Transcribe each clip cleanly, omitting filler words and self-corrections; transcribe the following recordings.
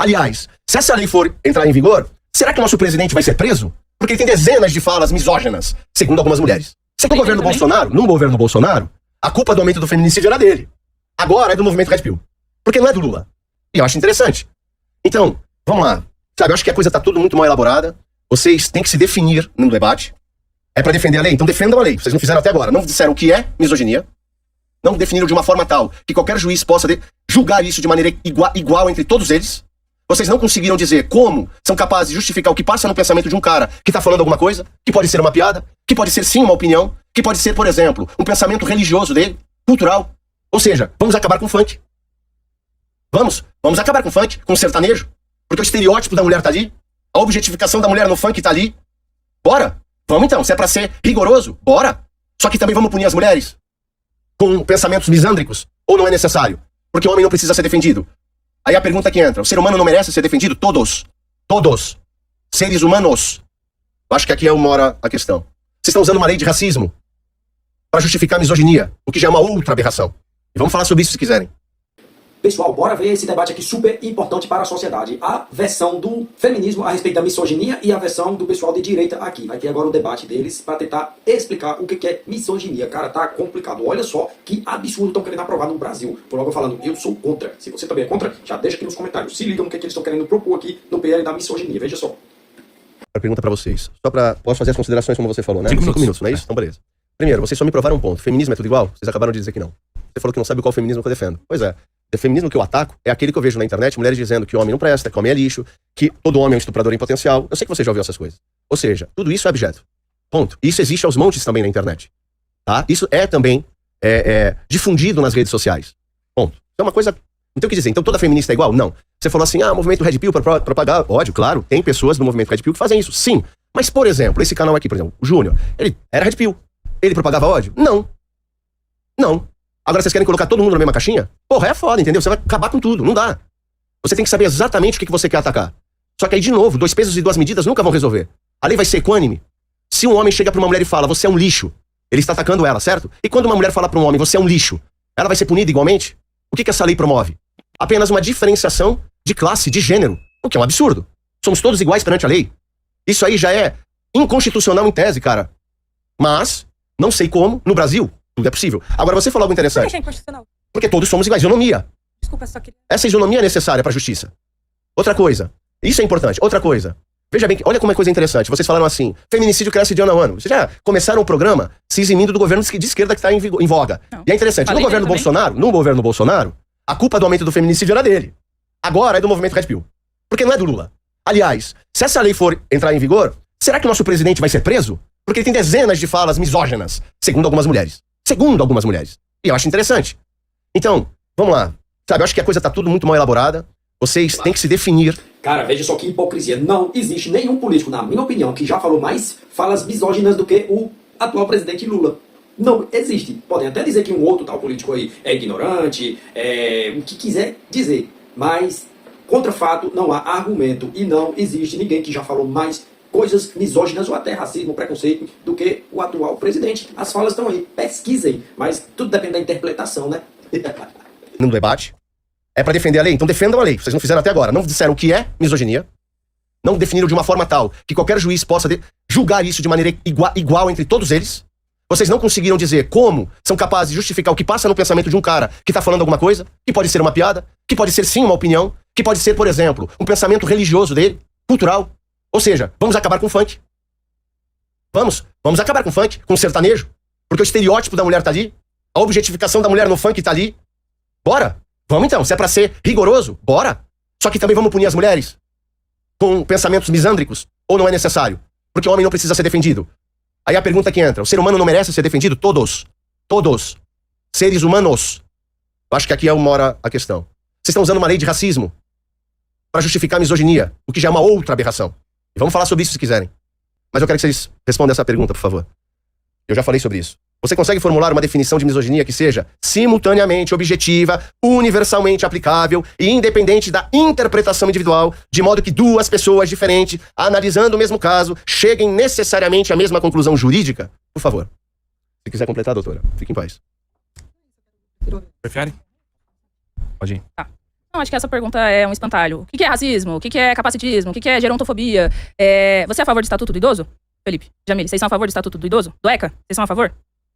Aliás, se essa lei for entrar em vigor, será que o nosso presidente vai ser preso? Porque ele tem dezenas de falas misóginas, segundo algumas mulheres. Segundo o governo Bolsonaro, no governo Bolsonaro, a culpa do aumento do feminicídio era dele. Agora é do movimento Red Pill. Porque não é do Lula. E eu acho interessante. Então, vamos lá. Sabe, eu acho que a coisa tá tudo muito mal elaborada. Vocês têm que se definir no debate. É pra defender a lei? Então defendam a lei. Vocês não fizeram até agora. Não disseram o que é misoginia. Não definiram de uma forma tal que qualquer juiz possa julgar isso de maneira igual entre todos eles. Vocês não conseguiram dizer como são capazes de justificar o que passa no pensamento de um cara que tá falando alguma coisa, que pode ser uma piada, que pode ser sim uma opinião, que pode ser, por exemplo, um pensamento religioso dele, cultural. Ou seja, vamos acabar com o funk. Vamos acabar com o funk, com o sertanejo. Porque o estereótipo da mulher tá ali, a objetificação da mulher no funk tá ali. Bora! Vamos então, se é pra ser rigoroso, bora! Só que também vamos punir as mulheres com pensamentos misândricos, ou não é necessário? Porque o homem não precisa ser defendido. Aí a pergunta que entra, o ser humano não merece ser defendido? Todos. Seres humanos. Acho que aqui é uma hora a questão. Vocês estão usando uma lei de racismo para justificar a misoginia, o que já é uma outra aberração. E vamos falar sobre isso se quiserem. Pessoal, bora ver esse debate aqui super importante para a sociedade. A versão do feminismo a respeito da misoginia e a versão do pessoal de direita aqui. Vai ter agora o debate deles para tentar explicar o que é misoginia. Cara, tá complicado. Olha só que absurdo estão querendo aprovar no Brasil. Por logo falando, eu sou contra. Se você também é contra, já deixa aqui nos comentários. Se ligam no que eles estão querendo propor aqui no PL da misoginia. Veja só. A pergunta para vocês. Posso fazer as considerações como você falou, né? 5 minutos, não é isso? Então beleza. Primeiro, vocês só me provaram um ponto. Feminismo é tudo igual? Vocês acabaram de dizer que não. Você falou que não sabe qual feminismo que eu defendo. Pois é. O feminismo que eu ataco é aquele que eu vejo na internet, mulheres dizendo que o homem não presta, que o homem é lixo, que todo homem é um estuprador em potencial. Eu sei que você já ouviu essas coisas. Ou seja, tudo isso é abjeto. Ponto. Isso existe aos montes também na internet. Tá? Isso é também difundido nas redes sociais. Ponto. É uma coisa... Não tem o que dizer. Então toda feminista é igual? Não. Você falou assim, movimento Red Pill para propagar ódio. Claro, tem pessoas do movimento Red Pill que fazem isso. Sim. Mas, por exemplo, esse canal aqui, por exemplo, o Júnior, ele era Red Pill. Ele propagava ódio? Não. Agora vocês querem colocar todo mundo na mesma caixinha? Porra, é foda, entendeu? Você vai acabar com tudo, não dá. Você tem que saber exatamente o que você quer atacar. Só que aí, de novo, 2 pesos e 2 medidas nunca vão resolver. A lei vai ser equânime. Se um homem chega pra uma mulher e fala, você é um lixo, ele está atacando ela, certo? E quando uma mulher fala pra um homem, você é um lixo, ela vai ser punida igualmente? O que essa lei promove? Apenas uma diferenciação de classe, de gênero. O que é um absurdo. Somos todos iguais perante a lei. Isso aí já é inconstitucional em tese, cara. Mas, não sei como, no Brasil... Tudo é possível. Agora, você falou algo interessante. Por que é inconstitucional? Porque todos somos iguais. Isonomia. Desculpa, só queria... Essa isonomia é necessária para a justiça. Outra coisa. Isso é importante. Outra coisa. Veja bem, olha como é coisa interessante. Vocês falaram assim, feminicídio cresce de ano a ano. Vocês já começaram o programa se eximindo do governo de esquerda que está em voga. Não. E é interessante. No governo Bolsonaro, a culpa do aumento do feminicídio era dele. Agora é do movimento Red Pill. Porque não é do Lula. Aliás, se essa lei for entrar em vigor, será que o nosso presidente vai ser preso? Porque ele tem dezenas de falas misóginas, segundo algumas mulheres. E eu acho interessante. Então, vamos lá. Sabe, eu acho que a coisa tá tudo muito mal elaborada. Vocês têm que se definir. Cara, veja só que hipocrisia. Não existe nenhum político, na minha opinião, que já falou mais falas misóginas do que o atual presidente Lula. Não existe. Podem até dizer que um outro tal político aí é ignorante, o que quiser dizer. Mas, contra fato, não há argumento. E não existe ninguém que já falou mais coisas misóginas ou até racismo, preconceito, do que o atual presidente. As falas estão aí, pesquisem, mas tudo depende da interpretação, né? No debate, é pra defender a lei? Então defendam a lei. Vocês não fizeram até agora. Não disseram o que é misoginia. Não definiram de uma forma tal que qualquer juiz possa julgar isso de maneira igual entre todos eles. Vocês não conseguiram dizer como são capazes de justificar o que passa no pensamento de um cara que tá falando alguma coisa, que pode ser uma piada, que pode ser sim uma opinião, que pode ser, por exemplo, um pensamento religioso dele, cultural. Ou seja, vamos acabar com o funk. Vamos acabar com o funk, com o sertanejo. Porque o estereótipo da mulher tá ali. A objetificação da mulher no funk tá ali. Bora! Vamos então, se é pra ser rigoroso, bora! Só que também vamos punir as mulheres com pensamentos misândricos, ou não é necessário? Porque o homem não precisa ser defendido. Aí a pergunta que entra, o ser humano não merece ser defendido? Todos. Seres humanos. Eu acho que aqui é uma hora a questão. Vocês estão usando uma lei de racismo para justificar a misoginia, o que já é uma outra aberração. E vamos falar sobre isso se quiserem. Mas eu quero que vocês respondam essa pergunta, por favor. Eu já falei sobre isso. Você consegue formular uma definição de misoginia que seja simultaneamente objetiva, universalmente aplicável e independente da interpretação individual, de modo que 2 pessoas diferentes, analisando o mesmo caso, cheguem necessariamente à mesma conclusão jurídica? Por favor. Se quiser completar, doutora, fique em paz. Prefere? Pode ir. Tá. Não, acho que essa pergunta é um espantalho. O que é racismo? O que é capacitismo? O que é gerontofobia? Você é a favor do Estatuto do Idoso? Felipe, Jamile, vocês são a favor do Estatuto do Idoso? Do ECA? Vocês são a favor?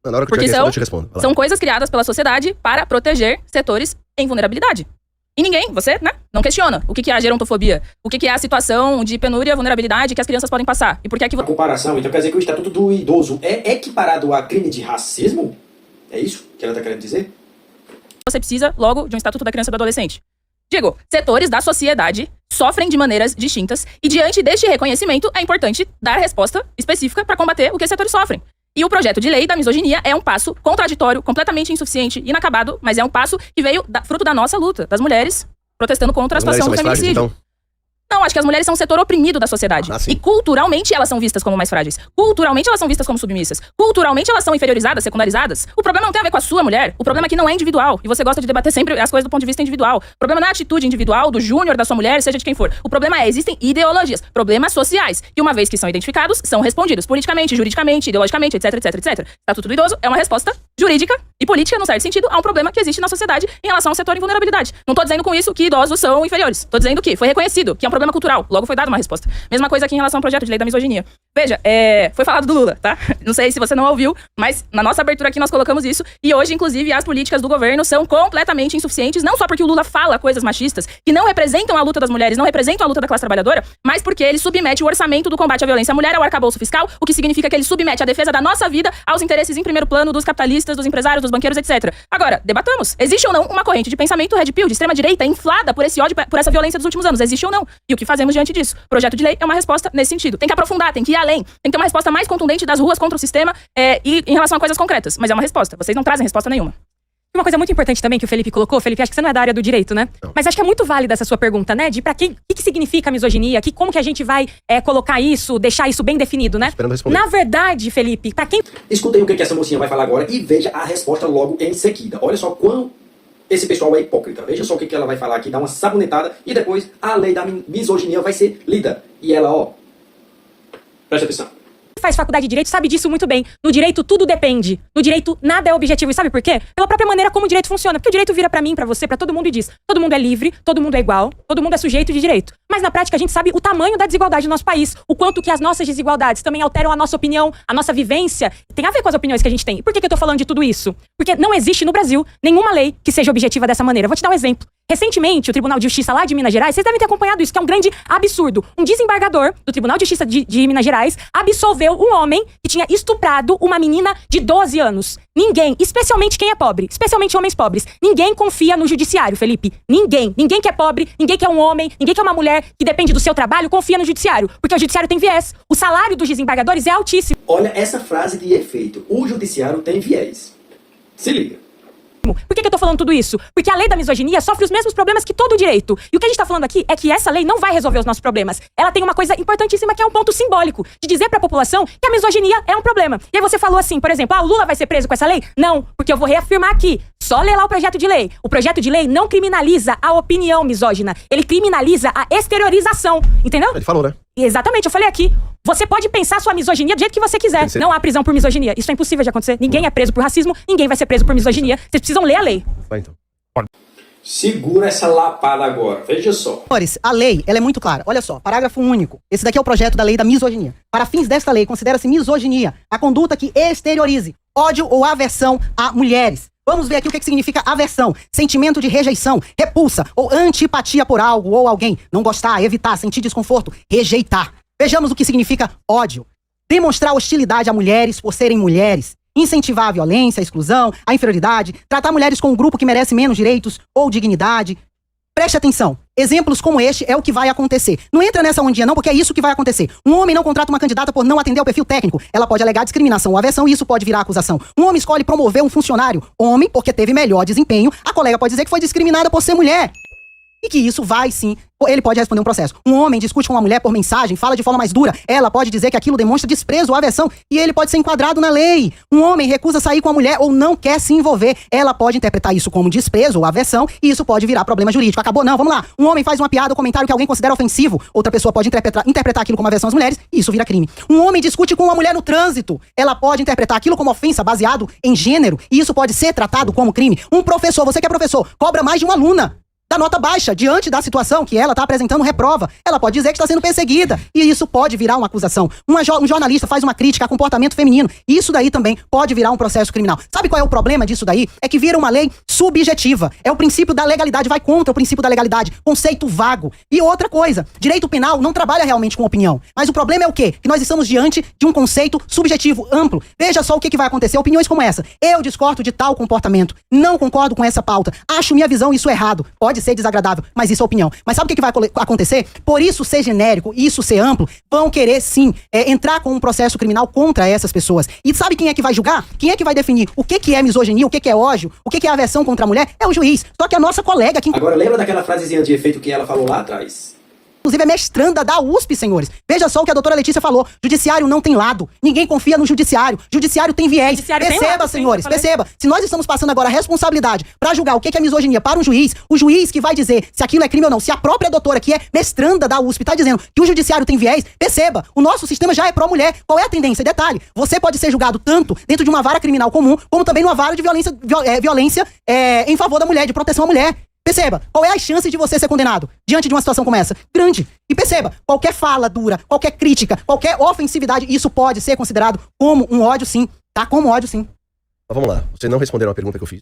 Na hora que Porque eu te respondo. são coisas criadas pela sociedade para proteger setores em vulnerabilidade. E ninguém, você, né, não questiona o que é a gerontofobia, o que é a situação de penúria, vulnerabilidade que as crianças podem passar. E por que é que... A comparação, então quer dizer que o Estatuto do Idoso é equiparado a crime de racismo? É isso que ela está querendo dizer? Você precisa, logo, de um Estatuto da Criança e do Adolescente. Digo, setores da sociedade sofrem de maneiras distintas e diante deste reconhecimento é importante dar resposta específica para combater o que os setores sofrem. E o projeto de lei da misoginia é um passo contraditório, completamente insuficiente, inacabado, mas é um passo que veio fruto da nossa luta, das mulheres protestando contra a situação do feminicídio. Então? Não, acho que as mulheres são um setor oprimido da sociedade. E culturalmente elas são vistas como mais frágeis. Culturalmente elas são vistas como submissas. Culturalmente elas são inferiorizadas, secundarizadas. O problema não tem a ver com a sua mulher. O problema é que não é individual. E você gosta de debater sempre as coisas do ponto de vista individual. O problema não é a atitude individual do júnior, da sua mulher, seja de quem for. O problema é, existem ideologias, problemas sociais, que uma vez que são identificados, são respondidos politicamente, juridicamente, ideologicamente, etc, etc, etc. Estatuto do Idoso é uma resposta jurídica e política, num certo sentido, a um problema que existe na sociedade em relação ao setor em vulnerabilidade. Não tô dizendo com isso que idosos são inferiores. Tô dizendo que foi reconhecido, que é um problema cultural. Logo foi dada uma resposta. Mesma coisa aqui em relação ao projeto de lei da misoginia. Veja, foi falado do Lula, tá? Não sei se você não ouviu, mas na nossa abertura aqui nós colocamos isso. E hoje, inclusive, as políticas do governo são completamente insuficientes, não só porque o Lula fala coisas machistas que não representam a luta das mulheres, não representam a luta da classe trabalhadora, mas porque ele submete o orçamento do combate à violência à mulher ao arcabouço fiscal, o que significa que ele submete a defesa da nossa vida aos interesses em primeiro plano dos capitalistas, dos empresários, dos banqueiros, etc. Agora, debatamos. Existe ou não uma corrente de pensamento red pill, de extrema-direita, inflada por esse ódio, por essa violência dos últimos anos? Existe ou não? E o que fazemos diante disso? O projeto de lei é uma resposta nesse sentido. Tem que aprofundar, tem que ir além. Tem que ter uma resposta mais contundente das ruas contra o sistema e em relação a coisas concretas. Mas é uma resposta. Vocês não trazem resposta nenhuma. Uma coisa muito importante também que o Felipe colocou, Felipe, acho que você não é da área do direito, né? Não. Mas acho que é muito válida essa sua pergunta, né? De pra quem, o que significa misoginia, como que a gente vai colocar isso, deixar isso bem definido, né? Esperando responder. Na verdade, Felipe, pra quem... Escutem o que essa mocinha vai falar agora e veja a resposta logo em seguida. Olha só quão esse pessoal é hipócrita. Veja só o que ela vai falar aqui, dá uma sabonetada e depois a lei da misoginia vai ser lida. E ela, presta atenção. faz faculdade de Direito sabe disso muito bem. No direito, tudo depende. No direito, nada é objetivo. E sabe por quê? Pela própria maneira como o direito funciona. Porque o direito vira pra mim, pra você, pra todo mundo e diz: todo mundo é livre, todo mundo é igual, todo mundo é sujeito de direito. Mas na prática a gente sabe o tamanho da desigualdade no nosso país. O quanto que as nossas desigualdades também alteram a nossa opinião, a nossa vivência. Tem a ver com as opiniões que a gente tem. E por que eu tô falando de tudo isso? Porque não existe no Brasil nenhuma lei que seja objetiva dessa maneira. Vou te dar um exemplo. Recentemente, o Tribunal de Justiça lá de Minas Gerais, vocês devem ter acompanhado isso, que é um grande absurdo. Um desembargador do Tribunal de Justiça de Minas Gerais absolveu um homem que tinha estuprado uma menina de 12 anos. Ninguém, especialmente quem é pobre, especialmente homens pobres, ninguém confia no judiciário, Felipe. Ninguém. Ninguém que é pobre, ninguém que é um homem, ninguém que é uma mulher que depende do seu trabalho, confia no judiciário. Porque o judiciário tem viés. O salário dos desembargadores é altíssimo. Olha essa frase de efeito. O judiciário tem viés. Se liga. Por que eu tô falando tudo isso? Porque a lei da misoginia sofre os mesmos problemas que todo o direito. E o que a gente tá falando aqui é que essa lei não vai resolver os nossos problemas. Ela tem uma coisa importantíssima que é um ponto simbólico, de dizer pra população que a misoginia é um problema. E aí você falou assim, por exemplo, o Lula vai ser preso com essa lei? Não, porque eu vou reafirmar aqui. Só ler lá o projeto de lei. O projeto de lei não criminaliza a opinião misógina. Ele criminaliza a exteriorização. Entendeu? Ele falou, né? Exatamente, eu falei aqui. Você pode pensar sua misoginia do jeito que você quiser. Não há prisão por misoginia. Isso é impossível de acontecer. Ninguém é preso por racismo, ninguém vai ser preso por misoginia. Vocês precisam ler a lei. Vai então. Segura essa lapada agora. Veja só. Senhores, a lei, ela é muito clara. Olha só, parágrafo único. Esse daqui é o projeto da lei da misoginia. Para fins desta lei, considera-se misoginia a conduta que exteriorize ódio ou aversão a mulheres. Vamos ver aqui o que significa aversão. Sentimento de rejeição, repulsa ou antipatia por algo ou alguém. Não gostar, evitar, sentir desconforto, rejeitar. Vejamos o que significa ódio. Demonstrar hostilidade a mulheres por serem mulheres. Incentivar a violência, a exclusão, a inferioridade. Tratar mulheres como um grupo que merece menos direitos ou dignidade. Preste atenção. Exemplos como este é o que vai acontecer. Não entra nessa ondinha não, porque é isso que vai acontecer. Um homem não contrata uma candidata por não atender ao perfil técnico. Ela pode alegar discriminação ou aversão e isso pode virar acusação. Um homem escolhe promover um funcionário. Homem, porque teve melhor desempenho. A colega pode dizer que foi discriminada por ser mulher. E que isso vai sim, ele pode responder um processo. Um homem discute com uma mulher por mensagem, fala de forma mais dura, ela pode dizer que aquilo demonstra desprezo ou aversão, e ele pode ser enquadrado na lei. Um homem recusa sair com a mulher ou não quer se envolver, ela pode interpretar isso como desprezo ou aversão, e isso pode virar problema jurídico. Acabou? Não, vamos lá. Um homem faz uma piada ou comentário que alguém considera ofensivo, outra pessoa pode interpretar aquilo como aversão às mulheres, e isso vira crime. Um homem discute com uma mulher no trânsito, ela pode interpretar aquilo como ofensa baseado em gênero, e isso pode ser tratado como crime. Um professor, você que é professor, cobra mais de uma aluna. da nota baixa, diante da situação que ela está apresentando reprova. Ela pode dizer que está sendo perseguida, e isso pode virar uma acusação. Um jornalista faz uma crítica a comportamento feminino, e isso daí também pode virar um processo criminal. Sabe qual é o problema disso daí? É que vira uma lei subjetiva. É o princípio da legalidade, vai contra o princípio da legalidade. Conceito vago. E outra coisa, direito penal não trabalha realmente com opinião. Mas o problema é o quê? Que nós estamos diante de um conceito subjetivo, amplo. Veja só o que vai acontecer. Opiniões como essa. Eu discordo de tal comportamento. Não concordo com essa pauta. Acho minha visão isso errado. Pode ser desagradável, mas isso é opinião. Mas sabe o que vai acontecer? Por isso ser genérico, isso ser amplo, vão querer sim entrar com um processo criminal contra essas pessoas. E sabe quem é que vai julgar? Quem é que vai definir o que é misoginia, o que é ódio, o que é aversão contra a mulher? É o juiz. Só que a nossa colega aqui... Agora, lembra daquela frasezinha de efeito que ela falou lá atrás? Inclusive é mestranda da USP, senhores. Veja só o que a doutora Letícia falou. Judiciário não tem lado. Ninguém confia no judiciário. Judiciário tem viés. Judiciário tem Perceba, lado, senhores, sim, perceba. Se nós estamos passando agora a responsabilidade pra julgar o que é misoginia para um juiz, o juiz que vai dizer se aquilo é crime ou não, se a própria doutora que é mestranda da USP tá dizendo que o judiciário tem viés, perceba, o nosso sistema já é pró-mulher. Qual é a tendência? Detalhe, você pode ser julgado tanto dentro de uma vara criminal comum, como também numa vara de violência em favor da mulher, de proteção à mulher. Perceba, qual é a chance de você ser condenado diante de uma situação como essa? Grande. E perceba, qualquer fala dura, qualquer crítica, qualquer ofensividade, isso pode ser considerado como um ódio sim, tá? Como ódio sim. Mas vamos lá, vocês não responderam a pergunta que eu fiz.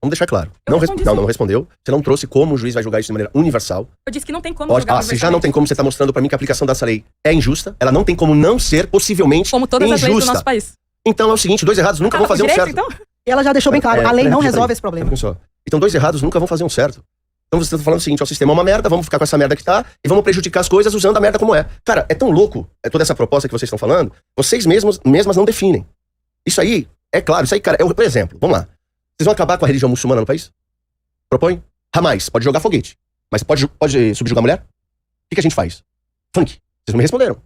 Vamos deixar claro. Eu respondi sim. Não respondeu. Você não trouxe como o juiz vai julgar isso de maneira universal. Eu disse que não tem como Pode, julgar se já não tem como, você tá mostrando pra mim que a aplicação dessa lei é injusta, ela não tem como não ser possivelmente como todas as injusta. leis do nosso país. Então é o seguinte, dois errados nunca vão fazer um certo. Então? Ela já deixou bem claro, a lei não resolve esse problema. Então dois errados nunca vão fazer um certo. Então você tá falando o seguinte, ó, o sistema é uma merda, vamos ficar com essa merda que tá, e vamos prejudicar as coisas usando a merda como é. Cara, é tão louco, toda essa proposta que vocês estão falando, vocês mesmas não definem. Isso aí, é claro, isso aí, cara, por exemplo, vamos lá. Vocês vão acabar com a religião muçulmana no país? Propõe? Hamas, pode jogar foguete. Mas pode subjugar a mulher? O que a gente faz? Funk. Vocês não me responderam.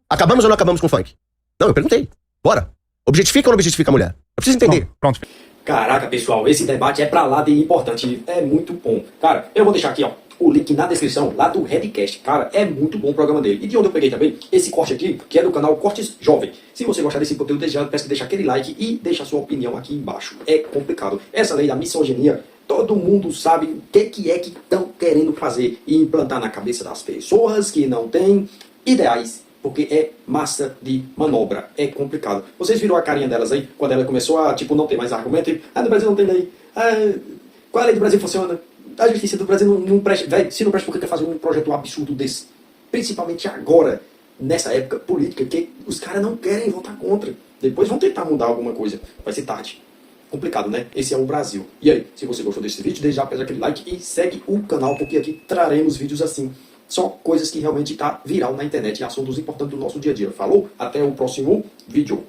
Acabamos ou não acabamos com o funk? Não, eu perguntei. Bora. Objetifica ou não objetifica a mulher? Eu preciso entender. Pronto. Caraca, pessoal, esse debate é pra lá de importante, é muito bom. Cara, eu vou deixar aqui, ó, o link na descrição, lá do Redcast. Cara, é muito bom o programa dele. E de onde eu peguei também esse corte aqui, que é do canal Cortes Jovem. Se você gostar desse conteúdo, desejado, peço que deixe aquele like e deixe a sua opinião aqui embaixo. É complicado. Essa lei da misoginia, todo mundo sabe o que é que estão querendo fazer e implantar na cabeça das pessoas que não têm ideais. Porque é massa de manobra, é complicado. Vocês viram a carinha delas aí, quando ela começou a, tipo, não ter mais argumento? No Brasil não tem lei. Qual a lei do Brasil funciona? A justiça do Brasil não presta. Véi, se não presta, por que quer fazer um projeto absurdo desse? Principalmente agora, nessa época política, que os caras não querem votar contra. Depois vão tentar mudar alguma coisa. Vai ser tarde. Complicado, né? Esse é o Brasil. E aí, se você gostou desse vídeo, deixa já pede aquele like e segue o canal, porque aqui traremos vídeos assim. Só coisas que realmente tá viral na internet e assuntos importantes do nosso dia a dia. Falou? Até o próximo vídeo.